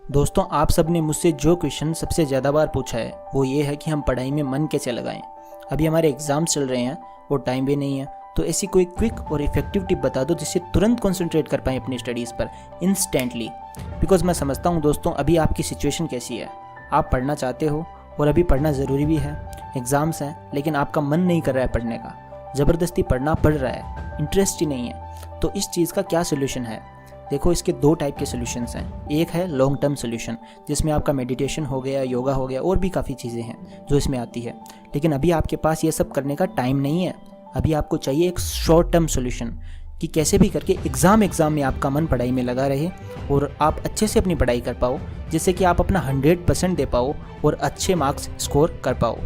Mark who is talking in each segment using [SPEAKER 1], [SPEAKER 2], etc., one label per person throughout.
[SPEAKER 1] दोस्तों, आप सब ने मुझसे जो क्वेश्चन सबसे ज़्यादा बार पूछा है वो ये है कि हम पढ़ाई में मन कैसे लगाएं। अभी हमारे एग्ज़ाम्स चल रहे हैं और टाइम भी नहीं है, तो ऐसी कोई क्विक और इफेक्टिव टिप बता दो जिससे तुरंत कंसंट्रेट कर पाएँ अपनी स्टडीज़ पर इंस्टेंटली। बिकॉज मैं समझता हूँ दोस्तों, अभी आपकी सिचुएशन कैसी है। आप पढ़ना चाहते हो और अभी पढ़ना ज़रूरी भी है, एग्ज़ाम्स हैं, लेकिन आपका मन नहीं कर रहा है पढ़ने का, ज़बरदस्ती पढ़ना पड़ रहा है, इंटरेस्ट ही नहीं है। तो इस चीज़ का क्या सोल्यूशन है? देखो, इसके दो टाइप के सोल्यूशंस हैं। एक है लॉन्ग टर्म सोल्यूशन, जिसमें आपका मेडिटेशन हो गया, योगा हो गया, और भी काफ़ी चीज़ें हैं जो इसमें आती है। लेकिन अभी आपके पास ये सब करने का टाइम नहीं है। अभी आपको चाहिए एक शॉर्ट टर्म सोल्यूशन कि कैसे भी करके एग्ज़ाम में आपका मन पढ़ाई में लगा रहे और आप अच्छे से अपनी पढ़ाई कर पाओ, जिससे कि आप अपना 100% दे पाओ और अच्छे मार्क्स स्कोर कर पाओ।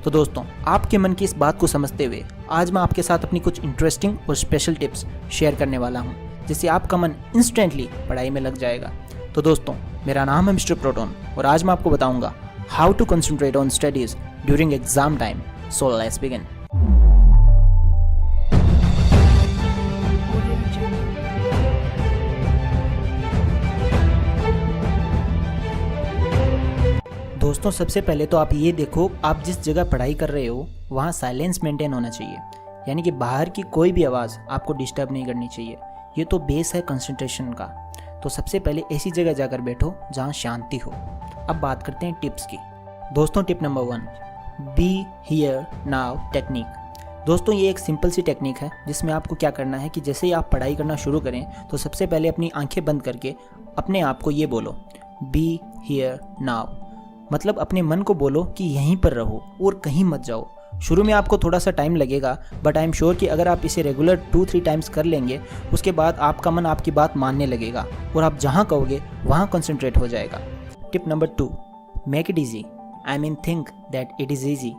[SPEAKER 1] तो दोस्तों, आपके मन की इस बात को समझते हुए आज मैं आपके साथ अपनी कुछ इंटरेस्टिंग और स्पेशल टिप्स शेयर करने वाला हूँ, जिससे आपका मन इंस्टेंटली पढ़ाई में लग जाएगा। तो दोस्तों, मेरा नाम है मिस्टर प्रोटोन और आज मैं आपको बताऊंगा how to concentrate on studies during exam time. So let's begin. दोस्तों, सबसे पहले तो आप ये देखो, आप जिस जगह पढ़ाई कर रहे हो वहाँ साइलेंस मेंटेन होना चाहिए, यानी कि बाहर की कोई भी आवाज़ आपको डिस्टर्ब नहीं करनी चाहिए। ये तो बेस है कंसंट्रेशन का। तो सबसे पहले ऐसी जगह जाकर बैठो जहाँ शांति हो। अब बात करते हैं टिप्स की। दोस्तों, tip number 1, be here now technique. दोस्तों, ये एक सिंपल सी टेक्निक है जिसमें आपको क्या करना है कि जैसे ही आप पढ़ाई करना शुरू करें तो सबसे पहले अपनी आंखें बंद करके अपने आप को ये बोलो, बी हियर नाउ। मतलब अपने मन को बोलो कि यहीं पर रहो और कहीं मत जाओ। शुरू में आपको थोड़ा सा टाइम लगेगा, बट आई एम श्योर कि अगर आप इसे रेगुलर 2-3 टाइम्स कर लेंगे, उसके बाद आपका मन आपकी बात मानने लगेगा और आप जहाँ कहोगे वहाँ कंसंट्रेट हो जाएगा। Tip number 2, make it easy. I mean think that it is easy.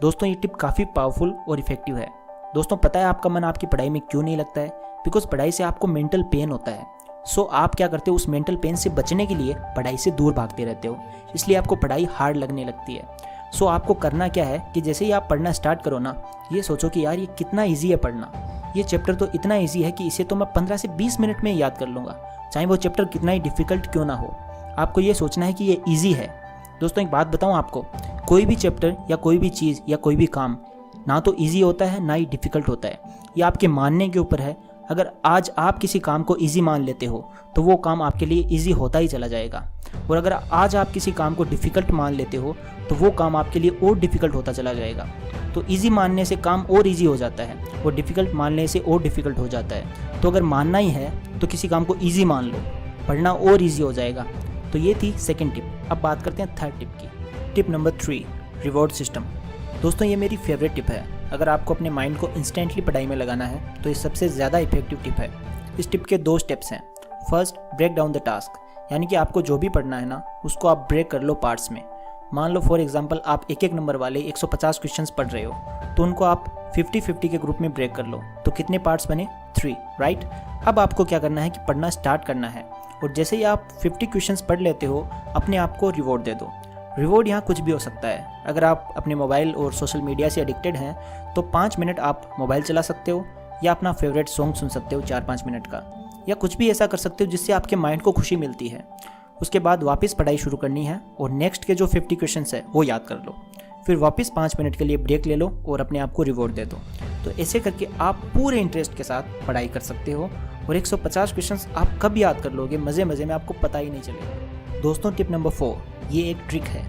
[SPEAKER 1] दोस्तों, ये टिप काफ़ी पावरफुल और इफेक्टिव है। दोस्तों, पता है आपका मन आपकी पढ़ाई में क्यों नहीं लगता है? बिकॉज पढ़ाई से आपको मेंटल पेन होता है। सो आप क्या करते हो, उस मेंटल पेन से बचने के लिए पढ़ाई से दूर भागते रहते हो, इसलिए आपको पढ़ाई हार्ड लगने लगती है। सो आपको करना क्या है कि जैसे ही आप पढ़ना स्टार्ट करो ना, ये सोचो कि यार ये कितना इजी है पढ़ना। ये चैप्टर तो इतना इजी है कि इसे तो मैं 15 से 20 मिनट में याद कर लूँगा, चाहे वो चैप्टर कितना ही डिफ़िकल्ट क्यों ना हो। आपको ये सोचना है कि ये ईजी है। दोस्तों, एक बात बताऊँ आपको, कोई भी चैप्टर या कोई भी चीज़ या कोई भी काम ना तो ईजी होता है ना ही डिफ़िकल्ट होता है। ये आपके मानने के ऊपर है। अगर आज आप किसी काम को इजी मान लेते हो तो वो काम आपके लिए इजी होता ही चला जाएगा, और अगर आज आप किसी काम को डिफ़िकल्ट मान लेते हो तो वो काम आपके लिए और डिफ़िकल्ट होता चला जाएगा। तो इजी मानने से काम और इजी हो जाता है और डिफ़िकल्ट मानने से और डिफ़िकल्ट हो जाता है। तो अगर मानना ही है तो किसी काम को ईजी मान लो, पढ़ना और ईजी हो जाएगा। तो ये थी सेकेंड टिप। अब बात करते हैं थर्ड टिप की। Tip number 3, reward system. दोस्तों, ये मेरी फेवरेट टिप है। अगर आपको अपने माइंड को इंस्टेंटली पढ़ाई में लगाना है तो ये सबसे ज़्यादा इफेक्टिव टिप है। इस टिप के 2 स्टेप्स हैं। First, break down the task, यानी कि आपको जो भी पढ़ना है ना, उसको आप ब्रेक कर लो पार्ट्स में। मान लो फॉर एग्जांपल आप एक नंबर वाले 150 क्वेश्चंस पढ़ रहे हो, तो उनको आप 50-50 के ग्रुप में ब्रेक कर लो। तो कितने पार्ट्स बने? 3, राइट। अब आपको क्या करना है कि पढ़ना स्टार्ट करना है, और जैसे ही आप 50 क्वेश्चंस पढ़ लेते हो, अपने आप को रिवॉर्ड दे दो। रिवॉर्ड यहाँ कुछ भी हो सकता है। अगर आप अपने मोबाइल और सोशल मीडिया से एडिक्टेड हैं तो 5 मिनट आप मोबाइल चला सकते हो, या अपना फेवरेट सॉन्ग सुन सकते हो 4-5 मिनट का, या कुछ भी ऐसा कर सकते हो जिससे आपके माइंड को खुशी मिलती है। उसके बाद वापस पढ़ाई शुरू करनी है और नेक्स्ट के जो 50 क्वेश्चंस है वो याद कर लो। फिर वापस 5 मिनट के लिए ब्रेक ले लो और अपने आप को रिवॉर्ड दे दो। तो ऐसे करके आप पूरे इंटरेस्ट के साथ पढ़ाई कर सकते हो और 150 क्वेश्चंस आप कब याद कर लोगे, मज़े मज़े में, आपको पता ही नहीं चलेगा। दोस्तों, टिप नंबर 4, ये एक ट्रिक है।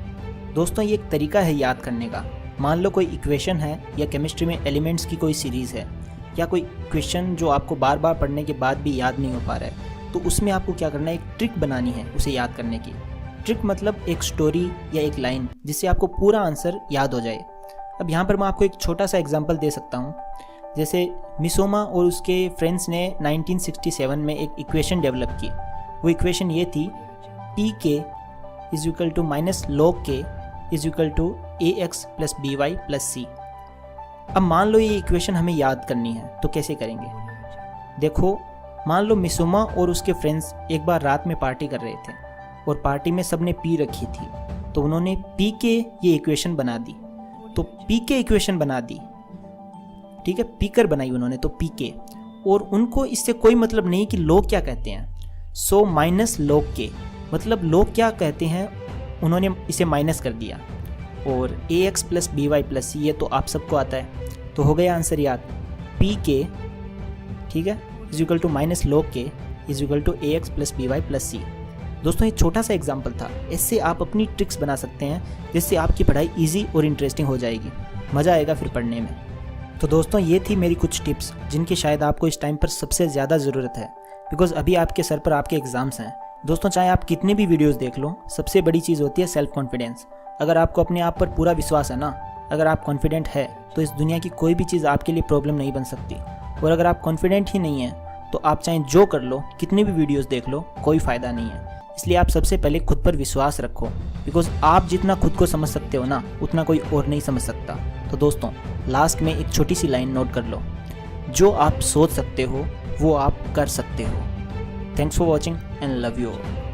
[SPEAKER 1] दोस्तों, ये एक तरीका है याद करने का। मान लो कोई इक्वेशन है या केमिस्ट्री में एलिमेंट्स की कोई सीरीज़ है, या कोई क्वेश्चन जो आपको बार बार पढ़ने के बाद भी याद नहीं हो पा रहा है, तो उसमें आपको क्या करना है, एक ट्रिक बनानी है उसे याद करने की। ट्रिक मतलब एक स्टोरी या एक लाइन जिससे आपको पूरा आंसर याद हो जाए। अब यहाँ पर मैं आपको एक छोटा सा एग्जाम्पल दे सकता हूँ। जैसे मिसोमा और उसके फ्रेंड्स ने 1967 में एक इक्वेशन डेवलप की। वो इक्वेशन ये थी, p K is equal to minus log K is equal to a x plus b y plus c. अब मान लो ये इक्वेशन हमें याद करनी है, तो कैसे करेंगे? देखो, मान लो मिसुमा और उसके फ्रेंड्स एक बार रात में पार्टी कर रहे थे और पार्टी में सबने पी रखी थी, तो उन्होंने पी के ये इक्वेशन बना दी। तो पी के इक्वेशन बना दी, ठीक है, पीकर बनाई उन्होंने, तो पी के, और उनको इससे कोई मतलब नहीं कि लोग क्या कहते हैं। सो माइनस लोग के, मतलब लोग क्या कहते हैं, उन्होंने इसे माइनस कर दिया। और ax plus b y plus c, ये तो आप सबको आता है, तो हो गया आंसर याद, पी के, ठीक है, is equal to minus log K is equal to ax plus b y plus c. दोस्तों ये छोटा सा एग्जाम्पल था, इससे आप अपनी ट्रिक्स बना सकते हैं जिससे आपकी पढ़ाई ईजी और इंटरेस्टिंग हो जाएगी, मज़ा आएगा फिर पढ़ने में। तो दोस्तों ये थी मेरी कुछ टिप्स जिनकी शायद आपको इस टाइम पर सबसे ज़्यादा ज़रूरत है, बिकॉज अभी आपके सर पर आपके एग्ज़ाम्स हैं। दोस्तों चाहे आप कितने भी वीडियोस देख लो, सबसे बड़ी चीज़ होती है सेल्फ कॉन्फिडेंस। अगर आपको अपने आप पर पूरा विश्वास है ना, अगर आप कॉन्फिडेंट है, तो इस दुनिया की कोई भी चीज़ आपके लिए प्रॉब्लम नहीं बन सकती। और अगर आप कॉन्फिडेंट ही नहीं है तो आप चाहे जो कर लो, कितनी भी वीडियोस देख लो, कोई फ़ायदा नहीं है। इसलिए आप सबसे पहले खुद पर विश्वास रखो, बिकॉज आप जितना खुद को समझ सकते हो ना, उतना कोई और नहीं समझ सकता। तो दोस्तों लास्ट में एक छोटी सी लाइन नोट कर लो, जो आप सोच सकते हो वो आप कर सकते हो। Thanks for watching and love you all.